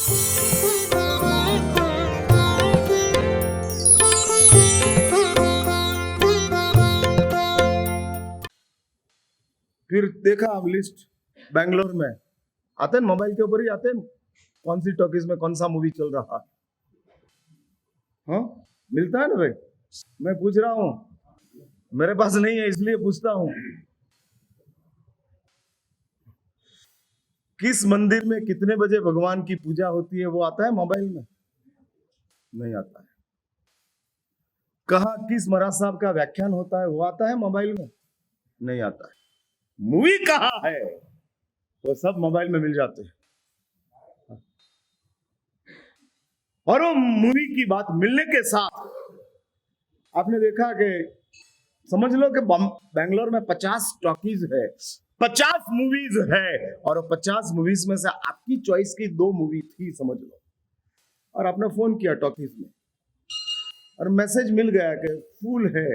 फिर देखा हम लिस्ट, बैंगलोर में आते हैं, मोबाइल के ऊपर ही आते हैं कौन सी टॉकीज में कौन सा मूवी चल रहा है। हाँ, मिलता है ना भाई, मैं पूछ रहा हूं, मेरे पास नहीं है इसलिए पूछता हूं। किस मंदिर में कितने बजे भगवान की पूजा होती है वो आता है मोबाइल में? नहीं आता है। कहा किस महाराज साहब का व्याख्यान होता है वो आता है मोबाइल में? नहीं आता है। मूवी कहाँ है वो सब मोबाइल में मिल जाते हैं। और वो मूवी की बात मिलने के साथ आपने देखा कि समझ लो कि बैंगलोर में 50 टॉकीज है, 50 मूवीज है, और 50 मूवीज में से आपकी चॉइस की 2 मूवी थी समझ लो, और आपने फोन किया टॉकीज में और मैसेज मिल गया कि फुल है,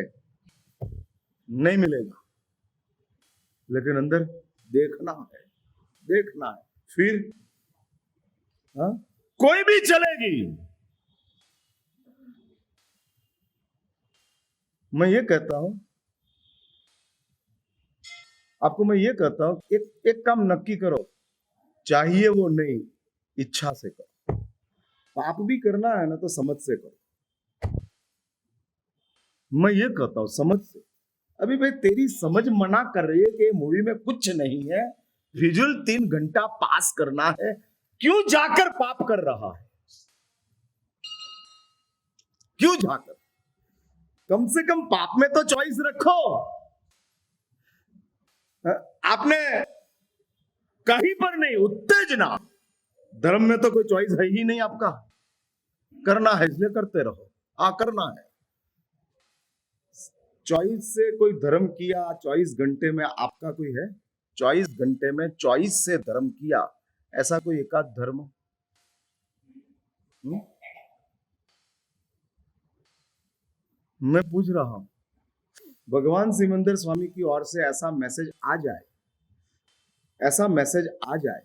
नहीं मिलेगा, लेकिन अंदर देखना है, देखना है। फिर हाँ, कोई भी चलेगी। मैं ये कहता हूं आपको, मैं ये कहता हूं, एक काम नक्की करो, चाहिए वो नहीं, इच्छा से करो। पाप भी करना है ना तो समझ से करो। मैं ये कहता हूं समझ से। अभी भाई तेरी समझ मना कर रही है कि मूवी में कुछ नहीं है, विजुअल 3 घंटा पास करना है, क्यों जाकर पाप कर रहा है? क्यों जाकर? कम से कम पाप में तो चॉइस रखो। आपने कहीं पर नहीं, उत्तेजना, धर्म में तो कोई चॉइस है ही नहीं आपका, करना है इसलिए करते रहो। करना है, चॉइस से कोई धर्म किया 24 घंटे में आपका कोई है? 24 घंटे में चॉइस से धर्म किया, ऐसा कोई एकाध धर्म? मैं पूछ रहा हूं, भगवान सिमंदर स्वामी की ओर से ऐसा मैसेज आ जाए, ऐसा मैसेज आ जाए,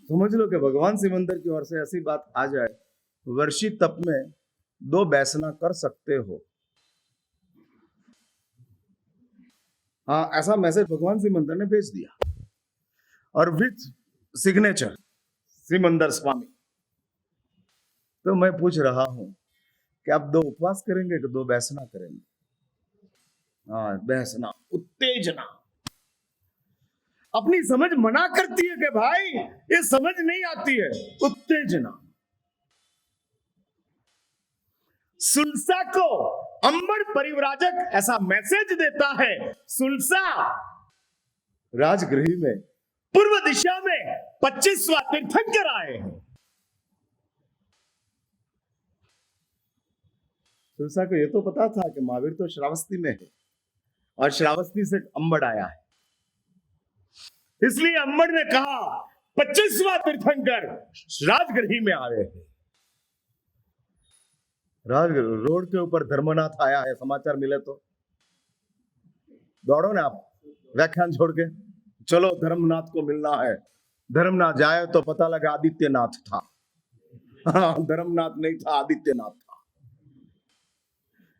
समझ लो कि भगवान सिमंदर की ओर से ऐसी बात आ जाए, वर्षी तप में 2 बैसना कर सकते हो। हाँ, ऐसा मैसेज भगवान सिमंदर ने भेज दिया, और विथ सिग्नेचर सिमंदर स्वामी। तो मैं पूछ रहा हूं कि आप 2 उपवास करेंगे कि 2 बैसना करेंगे? हाँ, बैसना, उत्तेजना। अपनी समझ मना करती है कि भाई ये समझ नहीं आती है, उत्तेजना। सुलसा को अंबर परिव्राजक ऐसा मैसेज देता है, सुलसा राजगृह में पूर्व दिशा में 25वां तीर्थंकर आए हैं। सुलसा को यह तो पता था कि महावीर तो श्रावस्ती में है, और श्रावस्ती से अंबड़ आया है, इसलिए अंबड़ ने कहा 25वां तीर्थंकर राजगृह में आए हैं। रोड के ऊपर धर्मनाथ आया है, समाचार मिले तो दौड़ो ना आप, व्याख्यान छोड़ के चलो धर्मनाथ को मिलना है। धर्मनाथ जाए तो पता लगा आदित्यनाथ था। धर्मनाथ नहीं था, आदित्यनाथ था।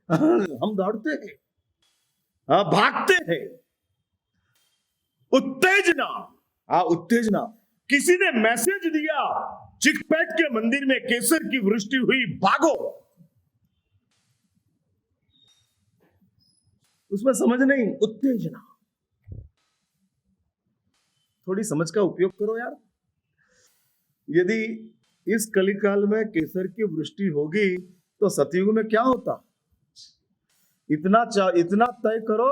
हम दौड़ते हैं, भागते हैं, उत्तेजना। उत्तेजना। किसी ने मैसेज दिया, चिकपेट के मंदिर में केसर की वृष्टि हुई, भागो। उसमें समझ नहीं, उत्तेजना। थोड़ी समझ का उपयोग करो यार। यदि इस कलिकाल में केसर की वृष्टि होगी तो सतयुग में क्या होता? इतना तय करो,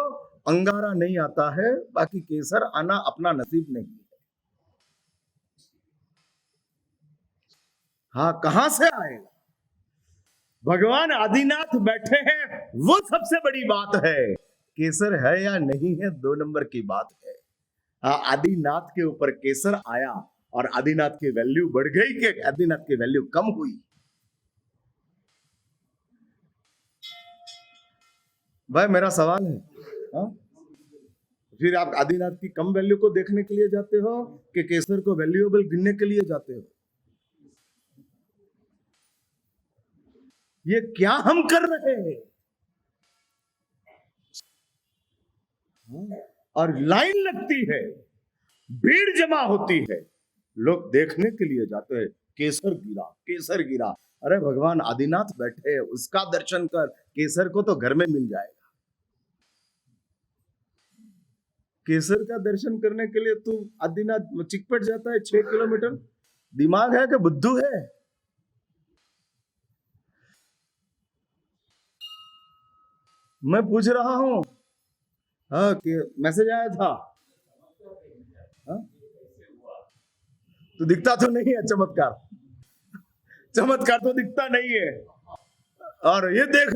अंगारा नहीं आता है, बाकी केसर आना अपना नसीब नहीं है। हाँ, कहां से आएगा? भगवान आदिनाथ बैठे हैं, वो सबसे बड़ी बात है। केसर है या नहीं है 2 नंबर की बात है। आदिनाथ के ऊपर केसर आया और आदिनाथ की वैल्यू बढ़ गई कि आदिनाथ की वैल्यू कम हुई? भाई मेरा सवाल है, फिर आप आदिनाथ की कम वैल्यू को देखने के लिए जाते हो कि केसर को वैल्यूएबल गिनने के लिए जाते हो? ये क्या हम कर रहे हैं? और लाइन लगती है, भीड़ जमा होती है, लोग देखने के लिए जाते हैं, केसर गिरा, केसर गिरा। अरे भगवान आदिनाथ बैठे, उसका दर्शन कर, केसर को तो घर में मिल जाएगा। केसर का दर्शन करने के लिए तू आदिनाथ चिकपट जाता है 6 किलोमीटर। दिमाग है कि बुद्धू है? मैं पूछ रहा हूं। हाँ, कि मैसेज आया था। हाँ? तो दिखता तो नहीं है चमत्कार, चमत्कार तो दिखता नहीं है। और ये देख,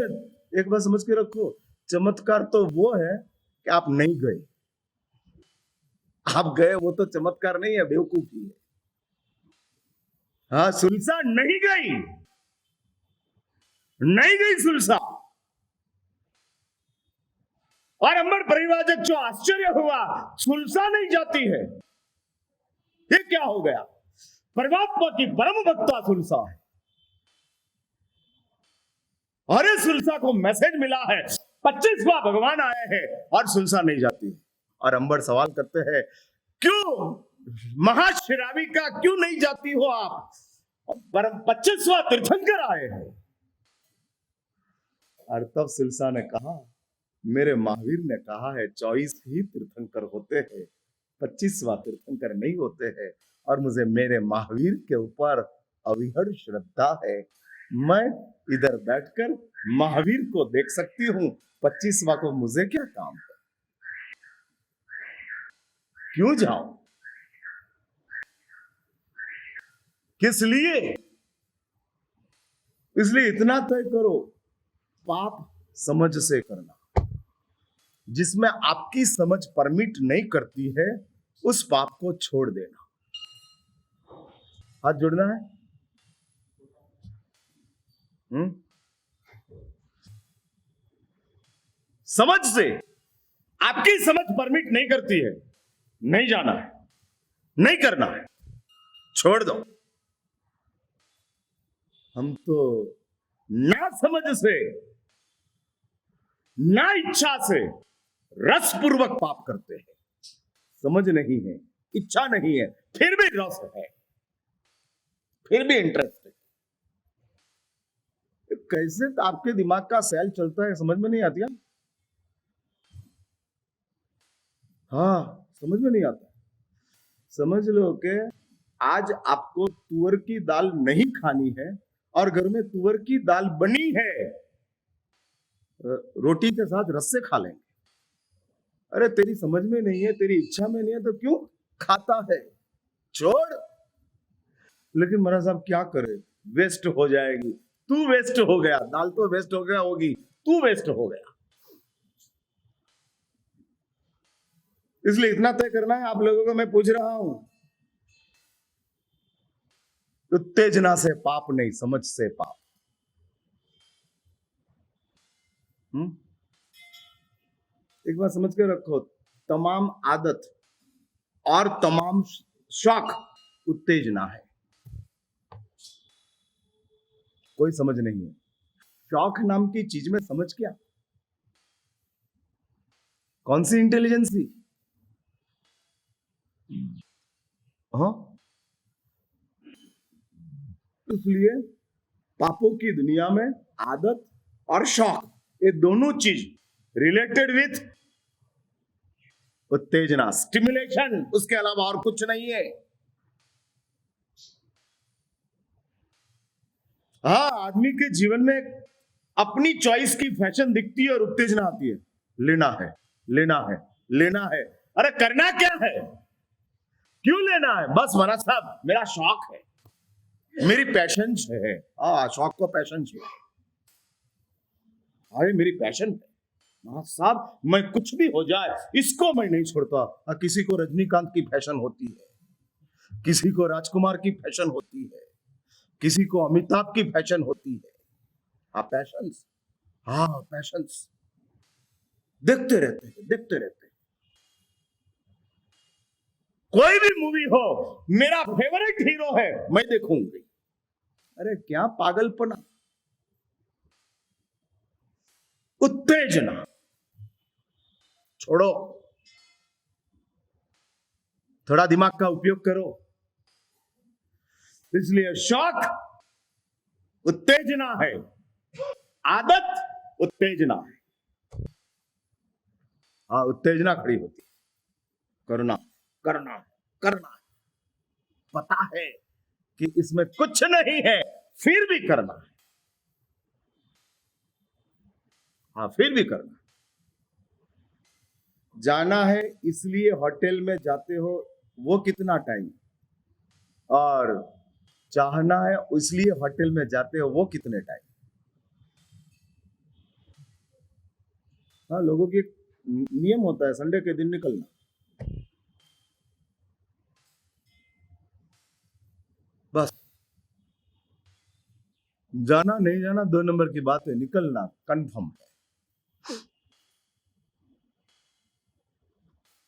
एक बार समझ के रखो, चमत्कार तो वो है कि आप नहीं गए। आप गए वो तो चमत्कार नहीं है, बेवकूफी है। हाँ, सुलसा नहीं गई, नहीं गई सुलसा। और अंबर परिवाजक जो आश्चर्य हुआ, सुलसा नहीं जाती है, ये क्या हो गया? परमात्मा की परम भक्ता सुलसा है। अरे सुलसा को मैसेज मिला है, 25वां भगवान आए हैं और सुलसा नहीं जाती। और अंबर सवाल करते हैं, क्यों महाशिराविका क्यों नहीं जाती हो आप? 25वां तीर्थंकर आए हैं। और तब सुलसा ने कहा, मेरे महावीर ने कहा है 24 ही तीर्थंकर होते हैं, 25वां तीर्थंकर नहीं होते हैं। और मुझे मेरे महावीर के ऊपर अविहड़ श्रद्धा है। मैं इधर बैठकर महावीर को देख सकती हूं, 25वां को मुझे क्या काम है? क्यों जाऊं? किस लिए? इसलिए इतना तय करो, पाप समझ से करना। जिसमें आपकी समझ परमिट नहीं करती है, उस पाप को छोड़ देना। हाथ जोड़ना है। समझ से, आपकी समझ परमिट नहीं करती है, नहीं जाना है, नहीं करना है, छोड़ दो। हम तो ना समझ से, ना इच्छा से रसपूर्वक पाप करते हैं। समझ नहीं है, इच्छा नहीं है, फिर भी रस है, फिर भी इंटरेस्ट है। कैसे आपके दिमाग का सेल चलता है समझ में नहीं आती। हाँ, समझ में नहीं आता। समझ लो कि आज आपको तुअर की दाल नहीं खानी है और घर में तुअर की दाल बनी है, रोटी के साथ रस से खा लेंगे। अरे तेरी समझ में नहीं है, तेरी इच्छा में नहीं है, तो क्यों खाता है? छोड़। लेकिन महाराज साहब क्या करे, वेस्ट हो जाएगी। तू वेस्ट हो गया, दाल तो वेस्ट हो गया होगी, तू वेस्ट हो गया। इसलिए इतना तय करना है आप लोगों को, मैं पूछ रहा हूं। उत्तेजना से पाप नहीं, समझ से पाप। एक बार समझ के रखो, तमाम आदत और तमाम शौक उत्तेजना है। कोई समझ नहीं है। शौक नाम की चीज में समझ क्या? कौन सी इंटेलिजेंसी? हाँ, इसलिए पापों की दुनिया में आदत और शौक, ये दोनों चीज रिलेटेड विथ उत्तेजना, स्टिमुलेशन, उसके अलावा और कुछ नहीं है। हाँ, आदमी के जीवन में अपनी चॉइस की फैशन दिखती है और उत्तेजना आती है। लेना है, लेना है, लेना है। अरे करना क्या है? क्यों लेना है? बस महाराज साहब मेरा शौक है, मेरी पैशन है। शौक को पैशन है। अरे मेरी पैशन है महाराज साहब, मैं कुछ भी हो जाए इसको मैं नहीं छोड़ता। किसी को रजनीकांत की फैशन होती है, किसी को राजकुमार की फैशन होती है, किसी को अमिताभ की फैशन होती है। पैशंस, पैशंस देखते रहते हैं, देखते रहते हैं। कोई भी मूवी हो, मेरा फेवरेट हीरो है, मैं देखूंगी। अरे क्या पागलपना! उत्तेजना छोड़ो, थोड़ा दिमाग का उपयोग करो। इसलिए शौक उत्तेजना है, आदत उत्तेजना है। हाँ, उत्तेजना खड़ी होती है, करना करना करना, पता है कि इसमें कुछ नहीं है, फिर भी करना है। हाँ, फिर भी करना। जाना है इसलिए होटल में जाते हो, वो कितना टाइम, और चाहना है इसलिए होटल में जाते हो, वो कितने टाइम। हाँ, लोगों की एक नियम होता है संडे के दिन निकलना। बस जाना नहीं जाना 2 नंबर की बात है, निकलना कंफर्म है।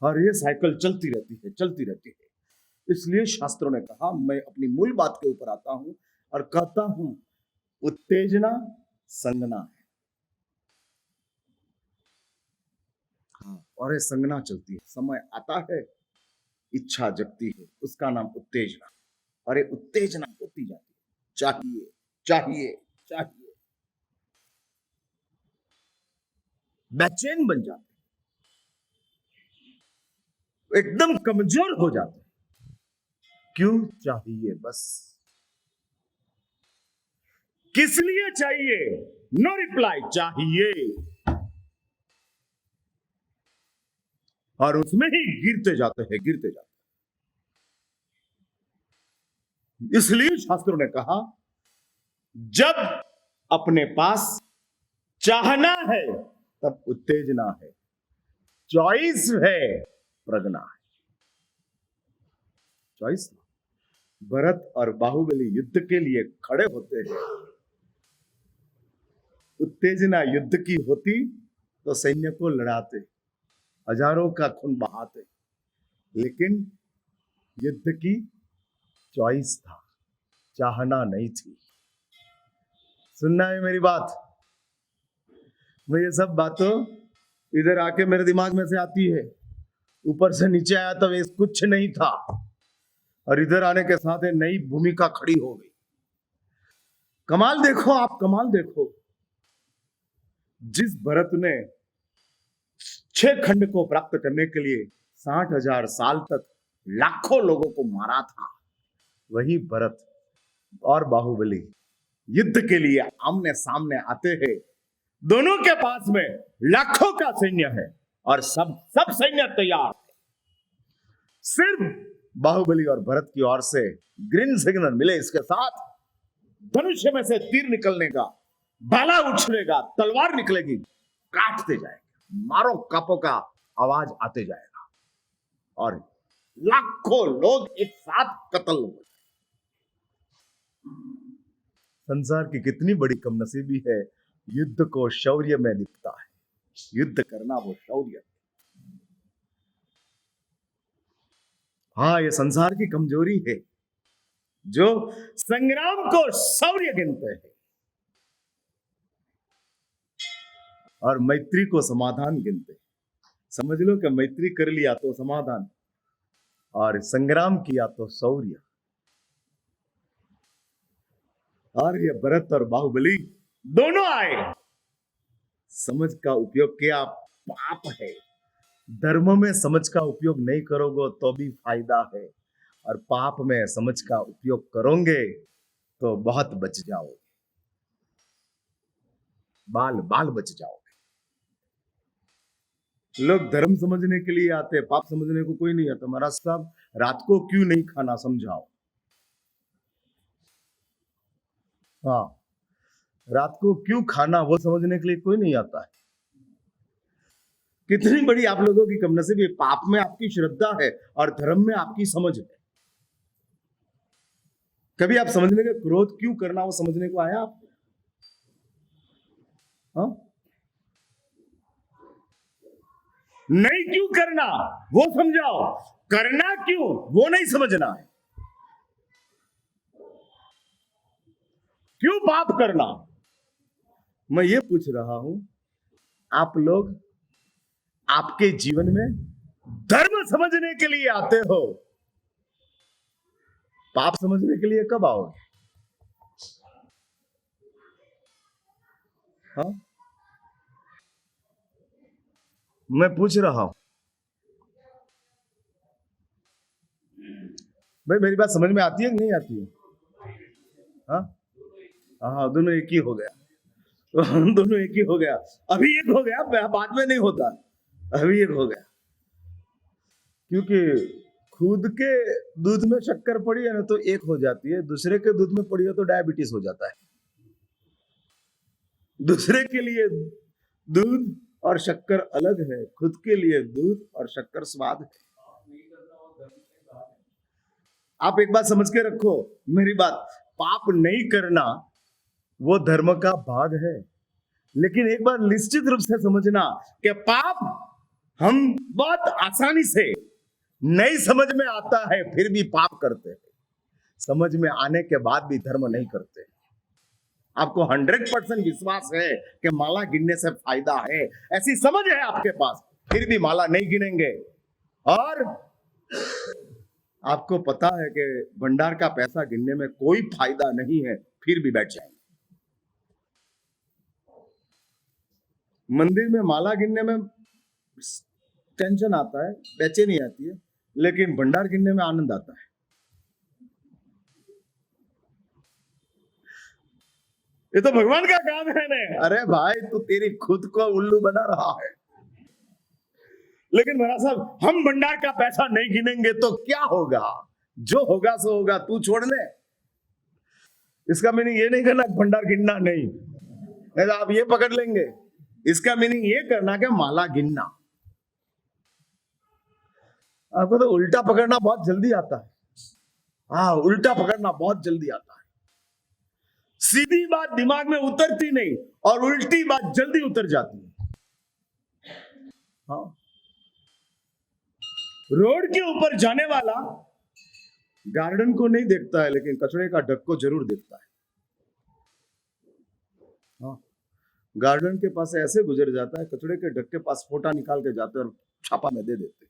और ये साइकिल चलती रहती है, चलती रहती है। इसलिए शास्त्रों ने कहा, मैं अपनी मूल बात के ऊपर आता हूं और कहता हूं, उत्तेजना संगना है। हाँ, और ये संगना चलती है, समय आता है, इच्छा जगती है, उसका नाम उत्तेजना। और ये उत्तेजना होती जाती है, चाहिए चाहिए चाहिए, बेचैन बन जाते, एकदम कमजोर हो जाते। क्यों चाहिए? बस किस लिए चाहिए? नो रिप्लाई, चाहिए। और उसमें ही गिरते जाते हैं, गिरते जाते हैं। इसलिए शास्त्रों ने कहा, जब अपने पास चाहना है तब उत्तेजना है, चॉइस है, प्रज्ञा है। चॉइस। भरत और बाहुबली युद्ध के लिए खड़े होते हैं, उत्तेजना युद्ध की होती तो सैन्य को लड़ाते, हजारों का खून बहाते, लेकिन युद्ध की चॉइस था, चाहना नहीं थी। सुनना है मेरी बात? मैं ये सब बातों इधर आके मेरे दिमाग में से आती है, ऊपर से नीचे आया तब ये कुछ नहीं था, और इधर आने के साथ एक नई भूमिका खड़ी हो गई। कमाल देखो आप, कमाल देखो। जिस भरत ने 6 खंड को प्राप्त करने के लिए 60,000 साल तक लाखों लोगों को मारा था, वही भरत और बाहुबली युद्ध के लिए आमने सामने आते हैं। दोनों के पास में लाखों का सैन्य है और सब सैन्य तैयार है। सिर्फ बाहुबली और भरत की ओर से ग्रीन सिग्नल मिले, इसके साथ धनुष्य में से तीर निकलने का, भाला उछलेगा, तलवार निकलेगी, काटते जाएंगे, मारो कापो का आवाज आते जाएगा, और लाखों लोग एक साथ कत्ल हो जाए। संसार की कितनी बड़ी कमनसीबी है, युद्ध को शौर्य में दिखता है। युद्ध करना वो शौर्य। हाँ, ये संसार की कमजोरी है, जो संग्राम को शौर्य गिनते हैं और मैत्री को समाधान गिनते हैं। समझ लो कि मैत्री कर लिया तो समाधान, और संग्राम किया तो शौर्य। और ये भरत और बाहुबली दोनों आए, समझ का उपयोग किया, पाप है। धर्म में समझ का उपयोग नहीं करोगे तो भी फायदा है, और पाप में समझ का उपयोग करोगे तो बहुत बच जाओगे, बाल बाल बच जाओगे। लोग धर्म समझने के लिए आते, पाप समझने को कोई नहीं आता। महाराज साहब, रात को क्यों नहीं खाना, समझाओ। हाँ, रात को क्यों खाना, वो समझने के लिए कोई नहीं आता है। कितनी बड़ी आप लोगों की कमनसीबी। पाप में आपकी श्रद्धा है और धर्म में आपकी समझ है। कभी आप समझने के क्रोध क्यों करना, वो समझने को आया आप? हाँ? नहीं क्यों करना वो समझाओ, करना क्यों वो नहीं समझना है। क्यों पाप करना? मैं ये पूछ रहा हूं आप लोग आपके जीवन में धर्म समझने के लिए आते हो, पाप समझने के लिए कब आओगे? हाँ, मैं पूछ रहा हूं भाई, मेरी बात समझ में आती है कि नहीं आती है? हाँ हाँ, दोनों एक ही हो गया। दोनों एक ही हो गया। अभी एक हो गया, बाद में नहीं होता, अभी एक हो गया। क्योंकि खुद के दूध में शक्कर पड़ी है ना तो एक हो जाती है, दूसरे के दूध में पड़ी है तो डायबिटीज हो जाता है। दूसरे के लिए दूध और शक्कर अलग है, खुद के लिए दूध और शक्कर स्वाद है। आप एक बात समझ के रखो मेरी बात, पाप नहीं करना वो धर्म का भाग है, लेकिन एक बार निश्चित रूप से समझना कि पाप हम बहुत आसानी से नहीं समझ में आता है फिर भी पाप करते हैं, समझ में आने के बाद भी धर्म नहीं करते। आपको 100% विश्वास है कि माला गिनने से फायदा है, ऐसी समझ है आपके पास, फिर भी माला नहीं गिनेंगे। और आपको पता है कि भंडार का पैसा गिनने में कोई फायदा नहीं है, फिर भी बैठ जाएंगे। मंदिर में माला गिनने में टेंशन आता है, बेचैनी आती है, लेकिन भंडार गिनने में आनंद आता है। ये तो भगवान का काम है ना। अरे भाई, तू तेरी खुद को उल्लू बना रहा है। लेकिन महाराज साहब, हम भंडार का पैसा नहीं गिनेंगे तो क्या होगा? जो होगा सो होगा, तू छोड़ ले। इसका मीनिंग ये नहीं करना भंडार गिनना नहीं, तो आप ये पकड़ लेंगे। इसका मीनिंग ये करना कि माला गिनना। आपको तो उल्टा पकड़ना बहुत जल्दी आता है। हाँ, उल्टा पकड़ना बहुत जल्दी आता है। सीधी बात दिमाग में उतरती नहीं और उल्टी बात जल्दी उतर जाती है। हाँ, रोड के ऊपर जाने वाला गार्डन को नहीं देखता है, लेकिन कचड़े का ढक को जरूर देखता है। हाँ, गार्डन के पास ऐसे गुजर जाता है, कचड़े के ढक के पास फोटा निकाल के जाते और छापा में दे देते।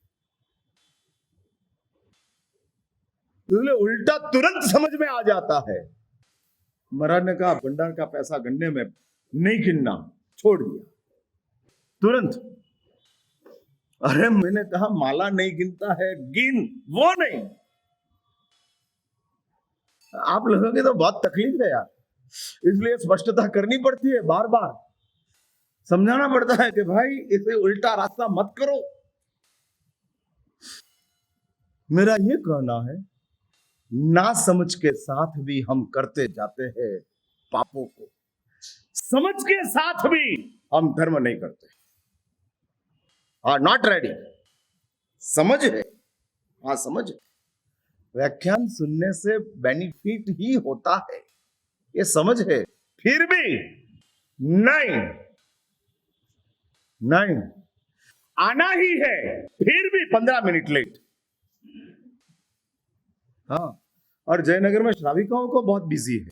इसलिए उल्टा तुरंत समझ में आ जाता है। महाराज ने कहा भंडार का पैसा गिनने में नहीं गिनना, छोड़ दिया तुरंत। अरे मैंने कहा माला नहीं गिनता है, गिन, वो नहीं। आप लोगों की तो बहुत तकलीफ है यार, इसलिए स्पष्टता करनी पड़ती है, बार बार समझाना पड़ता है कि भाई इसे उल्टा रास्ता मत करो। मेरा ये कहना है, ना समझ के साथ भी हम करते जाते हैं पापों को, समझ के साथ भी हम धर्म नहीं करते। Are not ready. समझ है, हाँ समझ है, व्याख्यान सुनने से बेनिफिट ही होता है, ये समझ है, फिर भी नहीं नहीं आना ही है, फिर भी 15 मिनट लेट। हाँ, और जयनगर में श्राविकाओं को बहुत बिजी है,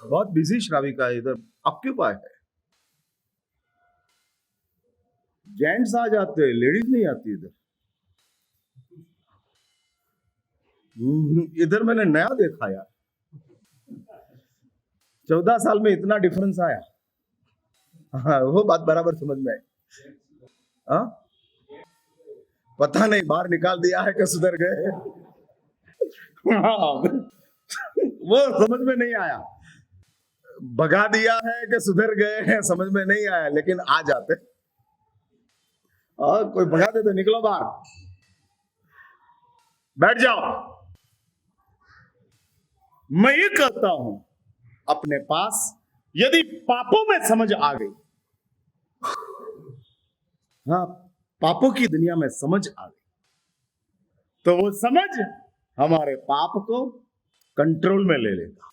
बहुत बिजी श्राविका है, इधर ऑक्यूपाई है। जेंट्स आ जाते हैं, लेडीज नहीं आती इधर। इधर मैंने नया देखा यार, 14 साल में इतना डिफरेंस आया। हाँ, वो बात बराबर समझ में आई। हाँ, पता नहीं बाहर निकाल दिया है कि सुधर गए। हाँ, वो समझ में नहीं आया, भगा दिया है कि सुधर गए हैं, समझ में नहीं आया, लेकिन आ जाते। और कोई भगा दे तो निकलो बाहर, बैठ जाओ। मैं ये कहता हूं, अपने पास यदि पापों में समझ आ गई, हाँ, पापों की दुनिया में समझ आ गई, तो वो समझ हमारे पाप को कंट्रोल में ले लेगा।